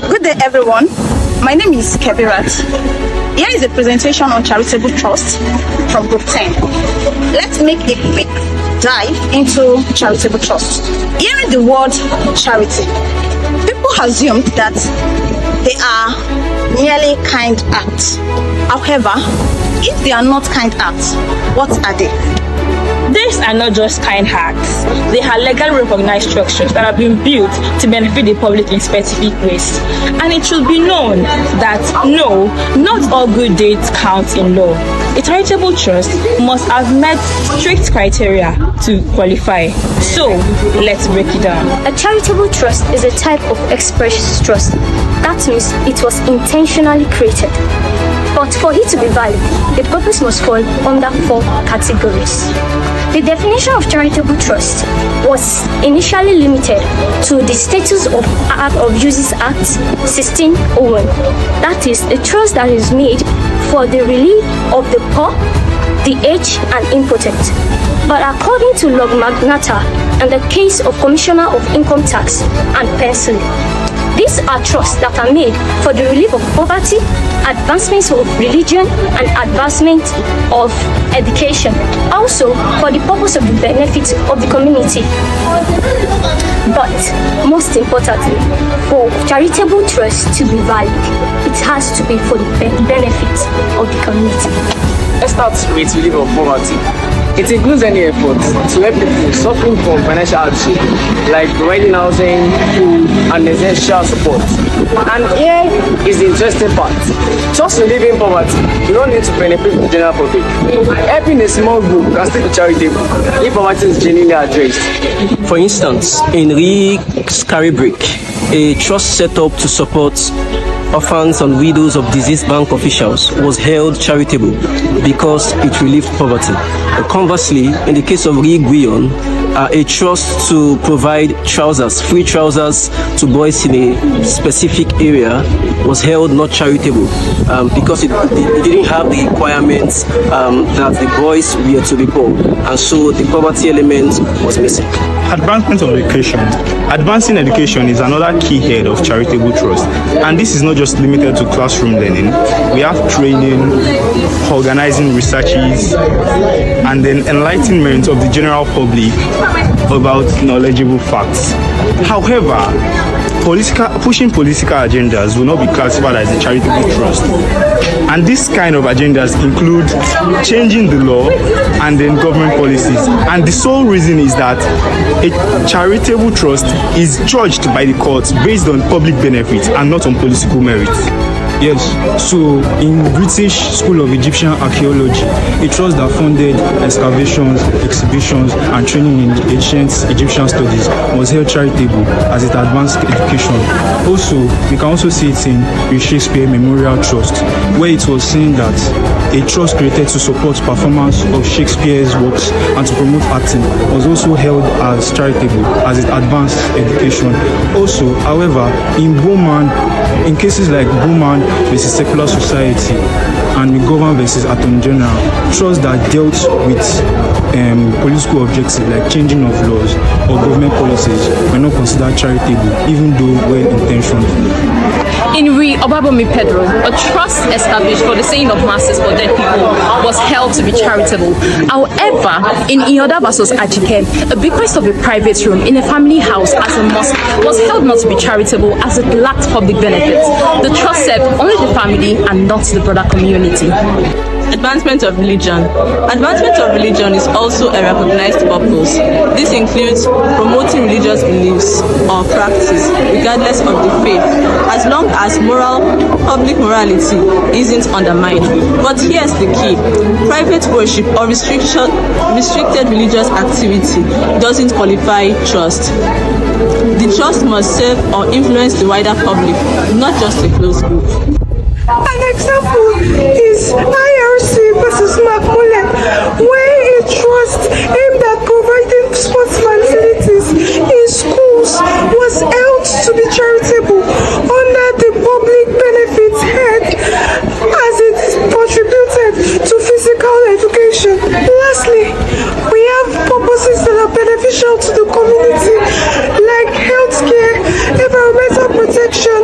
Good day, everyone. My name is Kebirat. Here is a presentation on Charitable Trust from Group 10. Let's make a quick dive into Charitable Trust. Hearing the word charity, people assumed that they are merely kind acts. However, if they are not kind acts, what are they? These are not just kind acts. They are legally recognized structures that have been built to benefit the public in specific ways. And it should be known that no, not all good deeds count in law. A charitable trust must have met strict criteria to qualify. So, let's break it down. A charitable trust is a type of express trust. That means it was intentionally created. But for it to be valid, the purpose must fall under 4 categories. The definition of charitable trust was initially limited to the status of Uses Act 1601. That is, a trust that is made for the relief of the poor, the aged, and impotent. But according to Log Magnata and the case of Commissioner of Income Tax and Pension, these are trusts that are made for the relief of poverty, advancements of religion, and advancement of education. Also, for the purpose of the benefit of the community. But, most importantly, for charitable trust to be valid, it has to be for the benefit of the community. Let's start with relief of poverty. It includes any effort to help people suffering from financial hardship, like providing housing, food, and essential support. And here is the interesting part. Just relieving poverty, you don't need to benefit the general public. Helping a small group can still be charitable if poverty is genuinely addressed. For instance, in Charitable, a trust set up to support orphans and widows of deceased bank officials was held charitable because it relieved poverty. Conversely, in the case of Guion, a trust to provide trousers, free trousers to boys in a specific area was held not charitable because it didn't have the requirements that the boys were to be poor, and so the poverty element was missing. Advancement of education. Advancing education is another key head of charitable trust, and this is not just limited to classroom learning. We have training, organizing researches, and then enlightenment of the general public about knowledgeable facts. However, pushing political agendas will not be classified as a charitable trust. And this kind of agendas include changing the law and then government policies. And the sole reason is that a charitable trust is judged by the courts based on public benefit and not on political merit. Yes, so in British School of Egyptian Archaeology, a trust that funded excavations, exhibitions, and training in ancient Egyptian studies was held charitable as it advanced education. Also, we can also see it in the Shakespeare Memorial Trust, where it was seen that a trust created to support performance of Shakespeare's works and to promote acting was also held as charitable as it advanced education. Also, however, in cases like Bowman versus Secular Society and McGovern versus Attorney General, trusts that dealt with political objectives like changing of laws or government policies were not considered charitable, even though well-intentioned. In Obabomi Pedro, a trust established for the saving of masses for dead people was held to be charitable. However, in Ioda versus Ajiken, a bequest of a private room in a family house as a mosque was held not to be charitable as it lacked public benefits. The trust served only the family and not the broader community. Advancement of religion. Advancement of religion is also a recognized purpose. This includes promoting religious beliefs or practice, regardless of the faith, as long as public morality isn't undermined. But here's the key. Private worship or restricted religious activity doesn't qualify trust. The trust must serve or influence the wider public, not just a closed group. An example is IRC versus Macmillan, where a trust aimed at providing sports facilities in schools was held to be charitable under the public benefits head as it contributed to physical education. Lastly, we have purposes that are beneficial to the community like healthcare, environmental protection,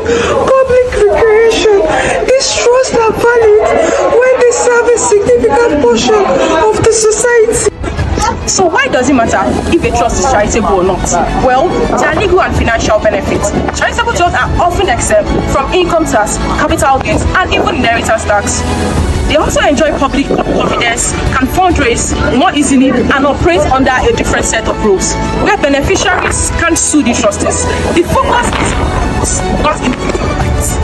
matter if a trust is charitable or not? Well, there are legal and financial benefits. Charitable trusts are often exempt from income tax, capital gains, and even inheritance tax. They also enjoy public confidence, can fundraise more easily, and operate under a different set of rules, where beneficiaries can't sue the trustees. The focus is not individual rights.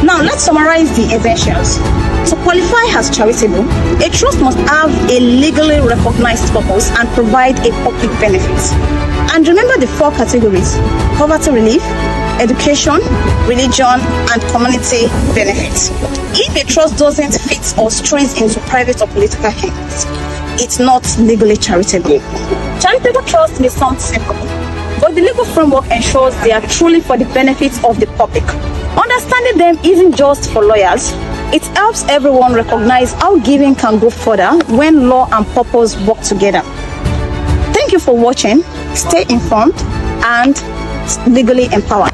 Now, let's summarize the essentials. To qualify as charitable, a trust must have a legally recognized purpose and provide a public benefit. And remember the 4 categories: poverty relief, education, religion, and community benefits. If a trust doesn't fit or strays into private or political hands, it's not legally charitable. Charitable trusts may sound simple, but the legal framework ensures they are truly for the benefit of the public. Understanding them isn't just for lawyers. It helps everyone recognize how giving can go further when law and purpose work together. Thank you for watching. Stay informed and legally empowered.